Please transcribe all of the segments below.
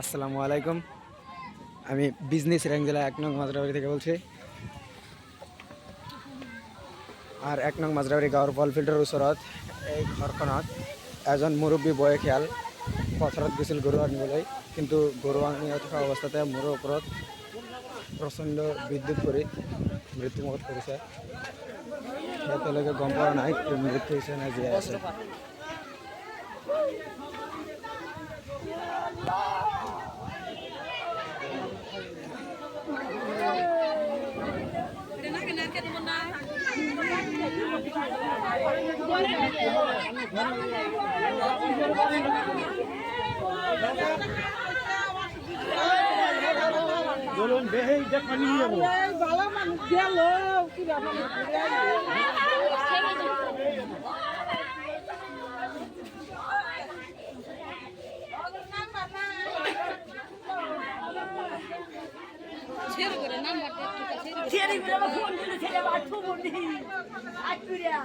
আসসালামু আলাইকুম। আমি বিজনেস র্যাঙ্ক জেলা ১ নং মাজরাবাড়ি থেকে বলছি। আর ১ নং মাজরাবাড়ি গাঁৱৰ বল ফিল্ডৰ ওচৰত এই ঘৰখনত এজন মুৰব্বী বয়সীয়াল পথাৰত গৈছিল গৰু আনিবলৈ, কিন্তু গৰু আনি থকা অৱস্থাতে মূৰৰ ওপৰত প্ৰচণ্ড বিদ্যুৎ পৰি মৃত্যুমুখত পৰিছে। এতিয়ালৈকে গম পোৱা নাই মৃত্যু হৈছে নে জীয়াই আছে। বলুন বেহে দেখা নিয়ে যাবো ভালো মানুষ গেল কি ব্যাপার ছেড়ে করে আমার ফোন দিলে ছেড়ে বাথরুম বলি আটকুরিয়া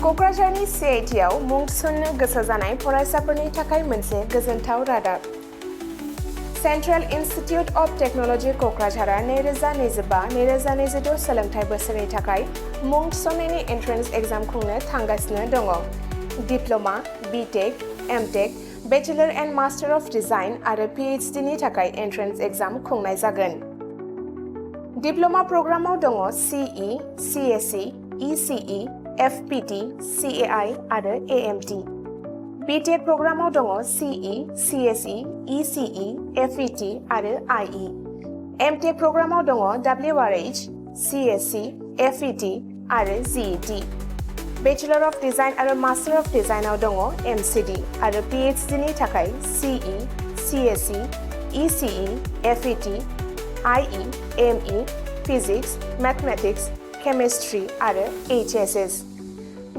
क'क्राझारनि CITआव मुं थिसननो गोसो जानाय फरायसाफोरनि थाखाय मोनसे गोजोनथाव रादाब। सेन्ट्रेल इन्स्टिटिउट अफ टेक्न'लजि क'क्राझारआ 2025-2026 सोलोंथाइ बोसोरनि थाखाय मुं थिसननायनि एन्ट्रेन्स एग्जाम खुंनो थांगासिनो दङ। Diploma, BTech, MTech, bachelor and master of design आरो PhD नि थाखाय एन्ट्रेन्स एग्जाम खुंनाय जागोन। डिप्ल'मा प्रग्रामाव दङ CE, CSE, ECE, FPT, CAI आरो AMT। BTEC प्रग्रामाव दङ CE, CSE, ECE, FET आरो IE। MTEC प्रग्रामाव दङ WRH, CSE, FET आरो GET। बेचेलर अफ डिजाइन आरो मास्टार अफ डिजाइनआव दङ MCD आरो PhD नि थाखाय CE, CSE, ECE, FET, IE, ME, physics, mathematics, chemistry आरो HSS।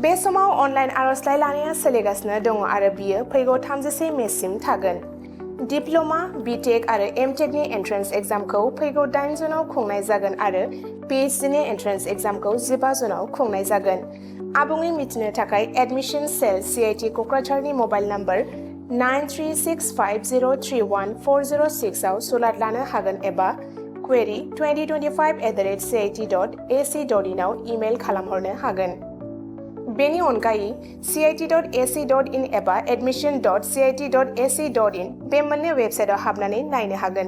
बे समाव अनलाइन आर'जलाइ लानाया सोलिगासिनो दङ आरो बियो फैगौ 31 मेसिम थागोन। डिप्ल'मा, बिटेक आरो एमटेक नि एन्ट्रेन्स एग्जामखौ फैगौ 8 जुनाव खुंनाय जागोन आरो PhD नि एन्ट्रेन्स एग्जामखौ 15 जुनाव खुंनाय जागोन। आबुङै मिथिनो थाखाय एडमिशन सेल CIT क'क्राझारनि मबाइल नम्बर 9365031406 आव सुलाद लानो हागोन एबा query 2025@cit.ac.in आव इमेल खालामहरनो हागोन। बेनि अनगायै cit.ac.in एबा admission.cit.ac.in बे मोननै वेबसाइटआव हाबनानै नायनो हागोन।